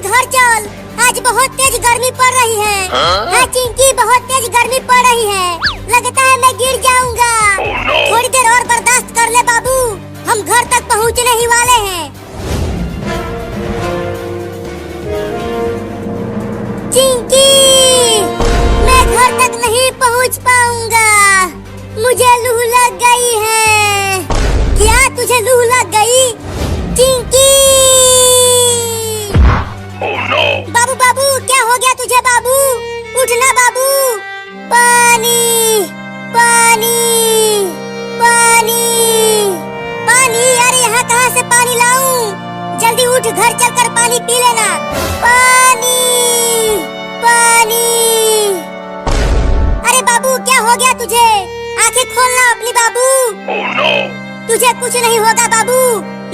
घर चल, आज बहुत तेज गर्मी पड़ रही है। हाँ चिंकी, बहुत तेज गर्मी पड़ रही है, लगता है मैं गिर जाऊंगा। थोड़ी देर और बर्दाश्त कर ले बाबू, हम घर तक पहुंचने ही वाले हैं। चिंकी, मैं घर तक नहीं पहुंच पाऊंगा, मुझे लू लग गई है। क्या तुझे लू लग गई? चिंकी! बाबू बाबू, क्या हो गया तुझे बाबू? उठना बाबू। पानी पानी पानी पानी, अरे यहाँ कहाँ से पानी लाऊं? जल्दी उठ, घर चलकर पानी पी लेना। पानी पानी। अरे बाबू, क्या हो गया तुझे? आंखें खोलना अपनी बाबू। तुझे कुछ नहीं होगा बाबू,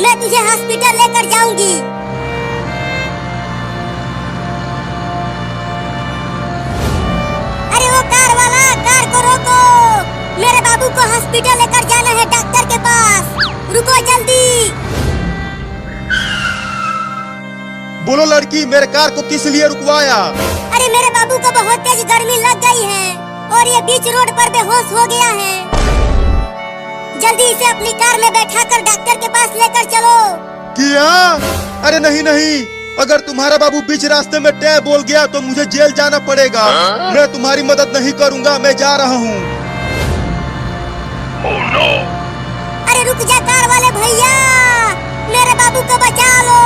मैं तुझे हॉस्पिटल लेकर जाऊंगी। अरे वो कार वाला, कार को रोको, मेरे बाबू को हॉस्पिटल लेकर जाना है, डॉक्टर के पास। रुको जल्दी। बोलो लड़की, मेरे कार को किस लिए रुकवाया? अरे मेरे बाबू को बहुत तेज गर्मी लग गई है और ये बीच रोड पर बेहोश हो गया है। जल्दी इसे अपनी कार में बैठाकर डॉक्टर के पास लेकर चलो। क्या? अरे नहीं नहीं, अगर तुम्हारा बाबू बीच रास्ते में टै बोल गया तो मुझे जेल जाना पड़ेगा। मैं तुम्हारी मदद नहीं करूंगा, मैं जा रहा हूँ। अरे रुक जा कार वाले भैया, मेरे बाबू को बचा लो।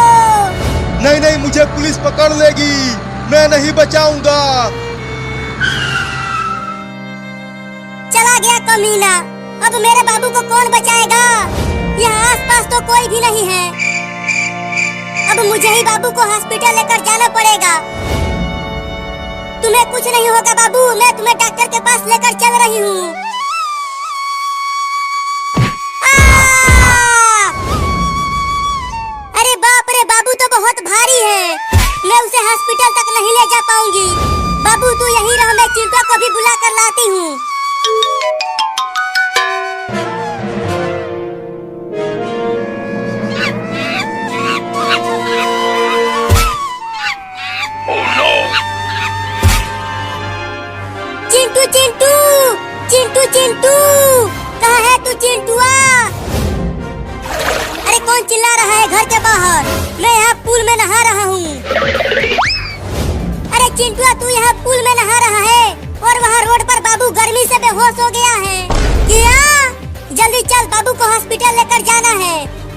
नहीं नहीं, मुझे पुलिस पकड़ लेगी, मैं नहीं बचाऊंगा। चला गया कमीना, अब मेरे बाबू को कौन बचाएगा? यहाँ आसपास तो कोई भी नहीं है। अब मुझे ही बाबू को हॉस्पिटल लेकर जाना पड़ेगा। तुम्हें कुछ नहीं होगा बाबू, मैं तुम्हें डॉक्टर के पास लेकर चल रही हूँ। अरे बाप रे, बाबू तो बहुत भारी है, मैं उसे हॉस्पिटल तक नहीं ले जा पाऊंगी। बाबू तू यहीं रह, मैं चिंटू को भी बुला कर लाती हूँ। चिंटू चिंटू चिंटू चिंटू, कहाँ है तू चिंटुआ? अरे कौन चिल्ला रहा है घर के बाहर? मैं यहाँ पूल में नहा रहा हूँ। अरे चिंटुआ, तू यहाँ पूल में नहा रहा है और वहाँ रोड पर बाबू गर्मी से बेहोश हो गया है। क्या? जल्दी चल, बाबू को हॉस्पिटल लेकर जाना है।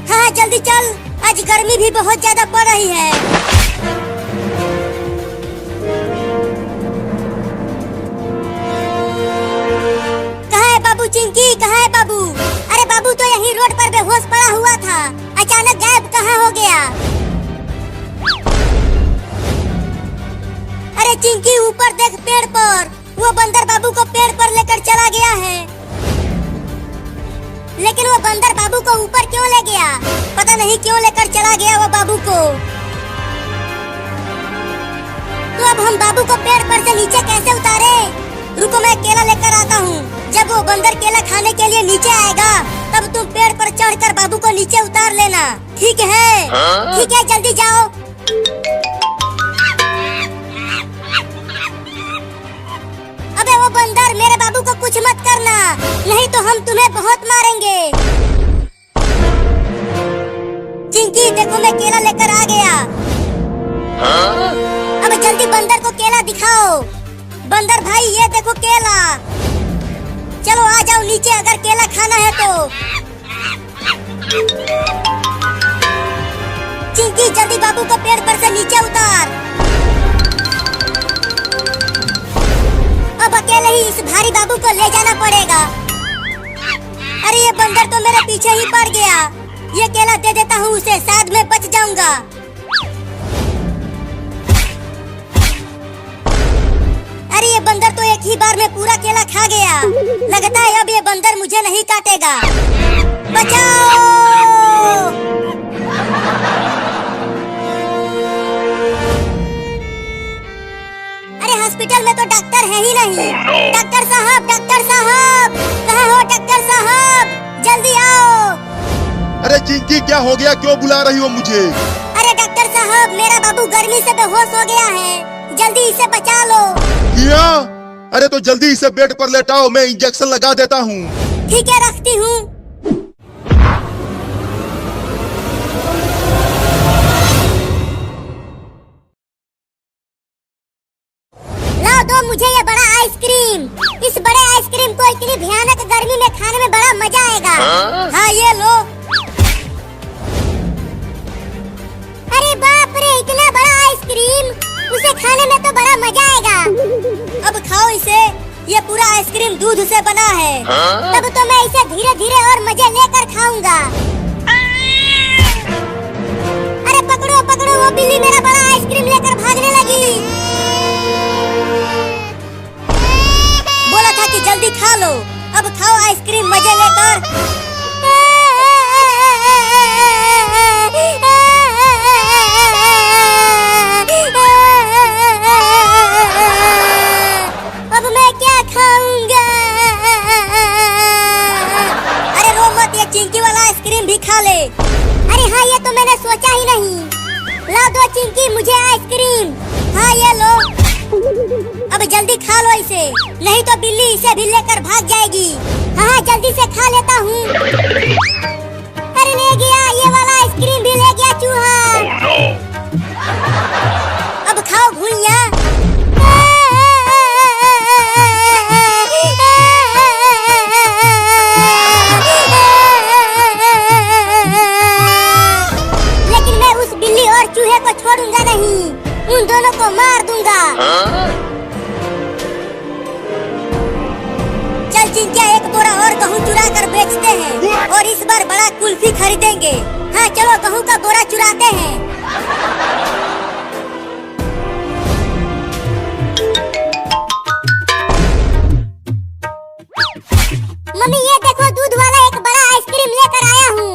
हाँ जल्दी चल, आज गर्मी भी बहुत ज्यादा पड़ रही है। बाबू चिंकी, कहाँ है बाबू? अरे बाबू तो यहीं रोड पर बेहोश पड़ा हुआ था, अचानक गायब कहाँ हो गया? अरे चिंकी, ऊपर देख पेड़ पर, वो बंदर बाबू को पेड़ पर लेकर चला गया है। लेकिन वो बंदर बाबू को ऊपर क्यों ले गया? पता नहीं क्यों लेकर चला गया वो बाबू को। तो अब हम बाबू को पेड़ पर से नीचे कैसे उतारे? रुको, मैं केला लेकर आता हूँ। जब वो बंदर केला खाने के लिए नीचे आएगा, तब तुम पेड़ पर चढ़कर बाबू को नीचे उतार लेना, ठीक है? ठीक है, जल्दी जाओ। अबे वो बंदर, मेरे बाबू को कुछ मत करना, नहीं तो हम तुम्हें बहुत मारेंगे। चिंकी देखो, मैं केला लेकर आ गया। अब जल्दी बंदर को केला दिखाओ। बंदर भाई, ये देखो केला। चलो आ जाओ नीचे, अगर केला खाना है तो। चिंकी जल्दी बाबू को पेड़ पर से नीचे उतार। अब अकेले ही इस भारी बाबू को ले जाना पड़ेगा। अरे ये बंदर तो मेरे पीछे ही पड़ गया। ये केला दे देता हूँ उसे, शायद मैं बच जाऊंगा। अरे ये बंदर तो एक ही बार में पूरा केला खा गया। लगता है अब ये बंदर मुझे नहीं काटेगा। बचाओ! अरे हॉस्पिटल में तो डॉक्टर है ही नहीं। डॉक्टर साहब, डॉक्टर साहब, कहाँ हो डॉक्टर साहब? जल्दी आओ। अरे चिंकी, क्या हो गया? क्यों बुला रही हो मुझे? अरे डॉक्टर साहब, मेरा बाबू गर्मी से बेहोश हो गया है, जल्दी इसे बचा लो। क्या? अरे तो जल्दी इसे बेड पर लेटाओ, मैं इंजेक्शन लगा देता हूँ। ठीक है, रखती हूँ। लाओ दो मुझे ये बड़ा आइसक्रीम। इस बड़े आइसक्रीम को इतनी भयानक गर्मी में खाने में बड़ा मजा आएगा। हाँ ये लो। अरे बाप रे, इतना बड़ा आइसक्रीम, उसे खाने में तो बड़ा मजा आएगा। अब खाओ इसे, ये पूरा आइसक्रीम दूध से बना है। तब तो मैं इसे धीरे धीरे और मजे लेकर खाऊंगा। अरे पकड़ो पकड़ो, वो बिल्ली मेरा बड़ा आइसक्रीम लेकर भागने लगी। बोला था कि जल्दी खा लो, अब खाओ आइसक्रीम मजे लेकर। अब मैं क्या खाऊंगा? अरे रो मत, ये चिंकी वाला आइसक्रीम भी खा ले। अरे हाँ, ये तो मैंने सोचा ही नहीं। लाओ दो चिंकी मुझे आइसक्रीम। हाँ ये लो। अब जल्दी खा लो इसे, नहीं तो बिल्ली इसे भी लेकर भाग जाएगी। हाँ जल्दी से खा लेता हूँ। अरे ले गया, ये वाला आइसक्रीम भी ले गया चूहा। अब खाओ भुइया। लेकिन मैं उस बिल्ली और चूहे को छोड़ूंगा नहीं, उन दोनों को मार दूंगा। चल चिंकिया, एक बोरा और गेहूँ चुरा कर बेचते हैं और इस बार बड़ा कुल्फी खरीदेंगे। हाँ चलो, गेहूँ का बोरा चुराते हैं। मम्मी ये देखो, दूध वाला एक बड़ा आइसक्रीम लेकर आया हूँ।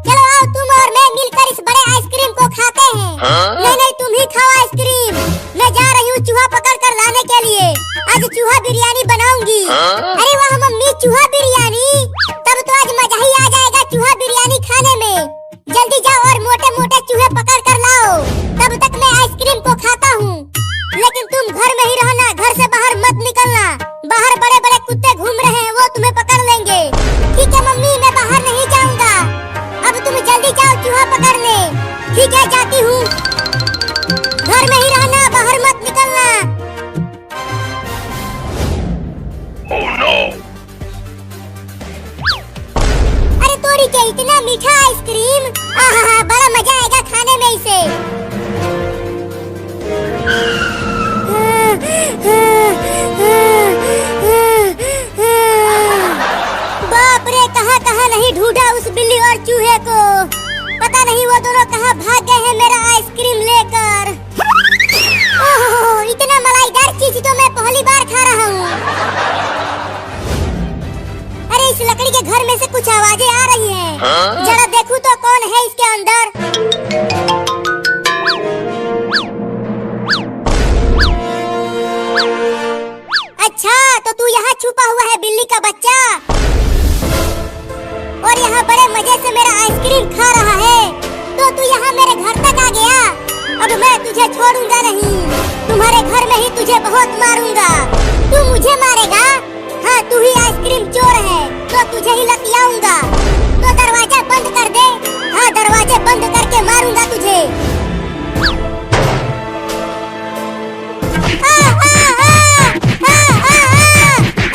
चलो आओ, तुम और मैं मिलकर इस बड़े आइसक्रीम को खाते हैं। नहीं नहीं, तुम ही खाओ आइसक्रीम, मैं जा रही हूँ चूहा पकड़ कर लाने के लिए। आज चूहा बिरयानी बनाऊंगी। अरे वाह मम्मी, चूहा बिरयानी, तब तो आज मजा ही आ जाएगा चूहा बिरयानी खाने में। जल्दी जाओ और मोटे मोटे चूहे पकड़ कर लाओ, तब तक मैं आइसक्रीम को खाता हूँ। लेकिन तुम घर में ही रहना, घर से बाहर मत निकलना। बाहर बड़े बड़े कुत्ते घूम रहे हैं, वो तुम्हें पकड़ लेंगे। ठीक है मम्मी, मैं बाहर नहीं जाऊंगा। अब तुम जल्दी जाओ चूहा पकड़ने। ठीक है, जाती हूँ। घर में ही रहना, बाहर मत निकलना। Oh no! अरे तोरी के, इतना मीठा आइसक्रीम, आहा बड़ा मजा आएगा खाने में इसे। बाप रे, कहाँ कहाँ नहीं ढूंढा उस बिल्ली और चूहे को। पता नहीं वो दोनों कहाँ भाग गए हैं मेरा आइसक्रीम लेकर। ओह, इतना मलाईदार चीज तो मैं पहली बार खा रहा हूँ। अरे इस लकड़ी के घर में से कुछ आवाजें आ रही हैं। जरा देखूं तो कौन है इसके अंदर। अच्छा, तो तू यहाँ छुपा हुआ है बिल्ली का बच्चा, और यहाँ बड़े मजे से मेरा आइसक्रीम खा रहा है। तो तू यहाँ मेरे घर तक आ गया। अब मैं तुझे छोड़ूंगा नहीं, तुम्हारे घर में ही तुझे बहुत मारूंगा। तू मुझे मारेगा? हाँ, तू ही आइसक्रीम चोर है, तो तुझे ही लतियाऊंगा। तो दरवाजा बंद कर दे। हाँ, दरवाजे बंद करके मारूंगा तुझे।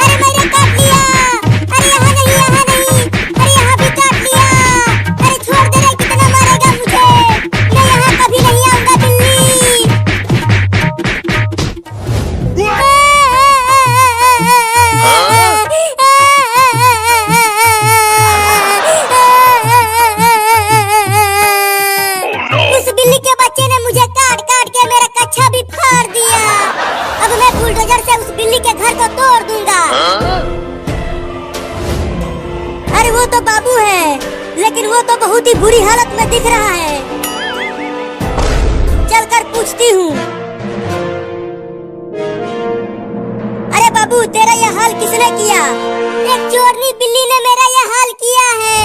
अरे मैंने काट लिया। अरे यहाँ नहीं, यहाँ नहीं। अरे यहाँ भी काट लिया। अरे छोड़ दे रे, कितना मारेगा मुझे? मैं यहाँ कभी नहीं आऊंगा बिल्ली। उस बिल्ली के बच्चे ने मुझे काट काट के मेरा कच्छा भी फाड़ दिया। अब मैं बुलडोजर से उस बिल्ली के घर को तोड़ दूंगा। अरे वो तो बाबू है, लेकिन वो तो बहुत ही बुरी हालत में दिख रहा है। चलकर पूछती हूँ। अरे बाबू, तेरा यह हाल किसने किया? एक चोरनी बिल्ली ने मेरा यह हाल किया है।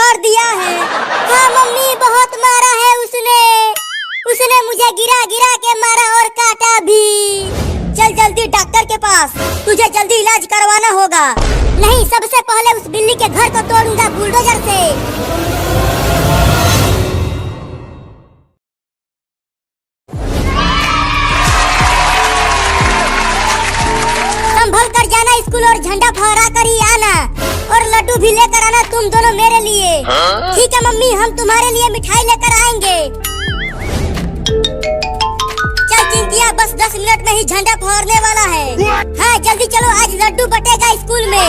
फाड़ दिया है। हाँ मम्मी, बहुत मारा है उसने मुझे गिरा गिरा के मारा और काटा भी। चल जल्दी डॉक्टर के पास, तुझे जल्दी इलाज करवाना होगा। नहीं, सबसे पहले उस बिल्ली के घर को तोड़ूंगा बुलडोजर से। संभल कर जाना स्कूल और झंडा फहरा कर ही आना, और लड्डू भी लेकर आना तुम दोनों मेरे लिए। ठीक है मम्मी, हम तुम्हारे लिए मिठाई लेकर आएंगे। चिंकिया, बस 10 मिनट में ही झंडा फहरने वाला है। हाँ जल्दी चलो, आज लड्डू बटेगा स्कूल में।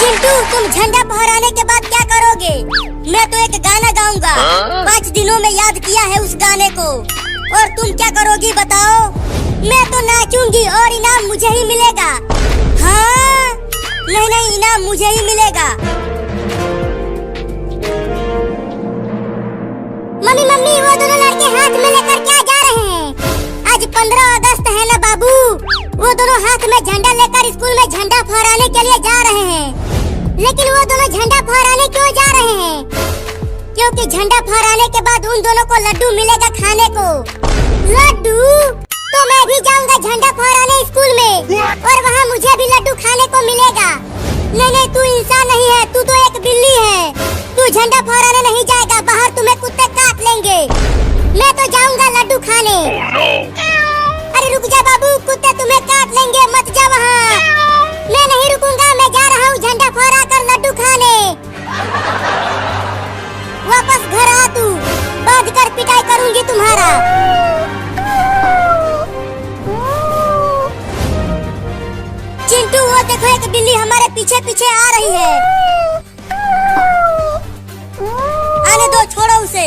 चिंटू, तुम झंडा फहराने के बाद क्या करोगे? मैं तो एक गाना गाऊंगा। 5 दिनों में याद किया है उस गाने को। और तुम क्या करोगी बताओ? मैं तो नाचूंगी और इनाम मुझे ही मिलेगा। हाँ नहीं, इनाम मुझे ही मिलेगा। मम्मी, वो दोनों लड़के हाथ में लेकर क्या जा रहे हैं? आज 15 अगस्त है ना बाबू। वो दोनों हाथ में झंडा लेकर स्कूल में झंडा फहराने के लिए जा रहे हैं। लेकिन वो दोनों झंडा फहराने क्यों जा रहे हैं? क्योंकि झंडा फहराने के बाद उन दोनों को लड्डू मिलेगा खाने को। लड्डू? तो मैं भी जाऊंगा झंडा फहराने स्कूल में, और वहाँ मुझे भी लड्डू खाने को मिलेगा। नहीं, तू इंसान नहीं है, तू तो एक बिल्ली है। तू झंडा फहराने नहीं जाएगा, बाहर तुम्हें कुत्ते काट लेंगे। मैं तो जाऊंगा लड्डू खाने। अरे रुक जा बाबू, कुत्ते तुम्हें काट लेंगे, मत जा वहाँ। मैं नहीं रुकूंगा, मैं जा रहा हूँ झंडा फहरा कर लड्डू खाने। वापस घर आ तू, बांध कर पिटाई करूंगी तुम्हारा। चिंटू, वो देखो एक बिल्ली हमारे पीछे पीछे आ रही है। आने दो, छोड़ो उसे।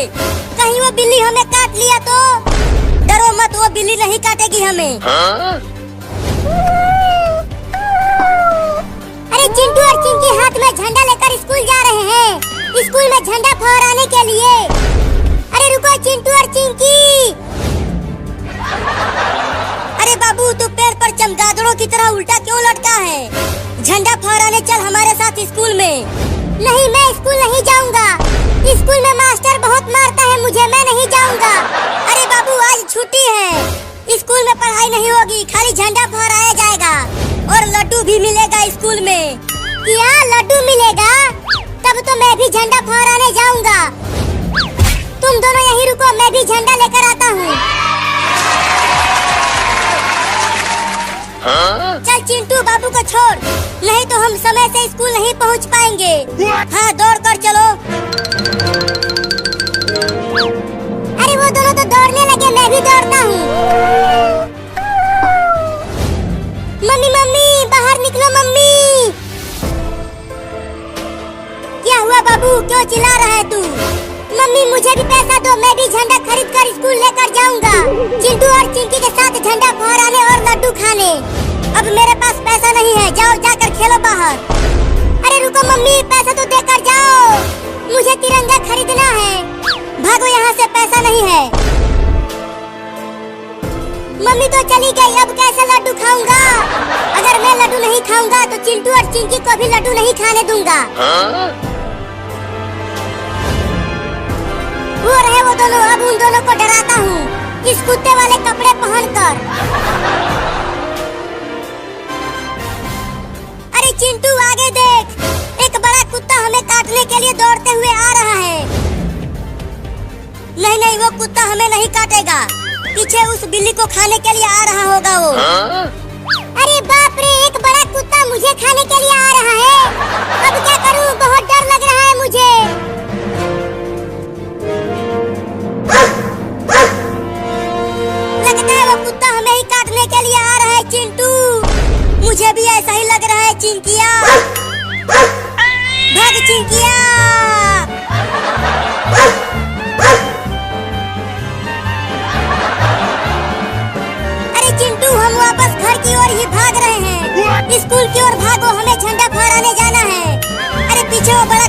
कहीं वो बिल्ली हमें काट लिया तो? डरो मत, वो बिल्ली नहीं काटेगी हमें। अरे चिंटू और चिंकी हाथ में झंडा लेकर स्कूल जा रहे हैं, स्कूल में झंडा फहराने के लिए। अरे रुको चिंटू और चिंकी। अरे बाबू, तू पेड़ पर चमगादड़ों की तरह उल्टा क्यों लटका है? झंडा फहराने चल हमारे साथ स्कूल में। नहीं, मैं स्कूल नहीं जाऊंगा। स्कूल में मास्टर बहुत मारता है मुझे, मैं नहीं जाऊंगा। अरे बाबू, आज छुट्टी है, स्कूल में पढ़ाई नहीं होगी, खाली झंडा फहराया जाएगा और लड्डू भी मिलेगा स्कूल में। क्या लड्डू मिलेगा? तब तो मैं भी झंडा फहराने जाऊंगा। तुम दोनों यहीं रुको, मैं भी झंडा लेकर आता हूँ। चल चिंटू, बाबू को छोड़, नहीं तो हम समय से स्कूल नहीं पहुंच पाएंगे। हाँ दौड़ कर चलो। अरे वो दोनों तो दौड़ने लगे, मैं भी दौड़ता हूँ। मम्मी, बाहर निकलो मम्मी। क्या हुआ बाबू, क्यों चिल्ला रहा है तू? मम्मी, मुझे भी पैसा दो, मैं भी झंडा खरीद कर स्कूल लेकर जाऊंगा, चिंटू और चिंकी के साथ झंडा फहराने और लड्डू खाने। अब मेरे पास पैसा नहीं है, जाओ जाकर खेलो बाहर। अरे रुको मम्मी, पैसा तो देकर जाओ, मुझे तिरंगा खरीदना है। भागो यहाँ से, पैसा नहीं है। मम्मी तो चली गई, अब कैसे लड्डू खाऊंगा? अगर मैं लड्डू नहीं खाऊंगा तो चिंटू और चिंकी को भी लड्डू नहीं खाने दूंगा। वो रहे वो दोनों, अब उन दोनों को डराता हूँ इस कुत्ते वाले कपड़े पहनकर। अरे चिंटू, आगे देख, एक बड़ा कुत्ता हमें काटने के लिए दौड़ते हुए आ रहा है। नहीं, वो कुत्ता हमें नहीं काटेगा, पीछे उस बिल्ली को खाने के लिए आ रहा होगा वो। अरे बाप रे, एक बड़ा कुत्ता मुझे खाने के लिए आ रहा है। अब क्या करूँ, बहुत डर लग रहा है मुझे। लगता है वो कुत्ता हमें ही काटने के लिए आ रहा है चिंटू। मुझे भी ऐसा ही लग रहा है चिंकिया। भाग चिंकिया। अरे चिंटू, हम वापस घर की ओर ही भाग रहे हैं। स्कूल की ओर भागो, हमें झंडा फहराने जाना है। अरे पीछे वो बड़ा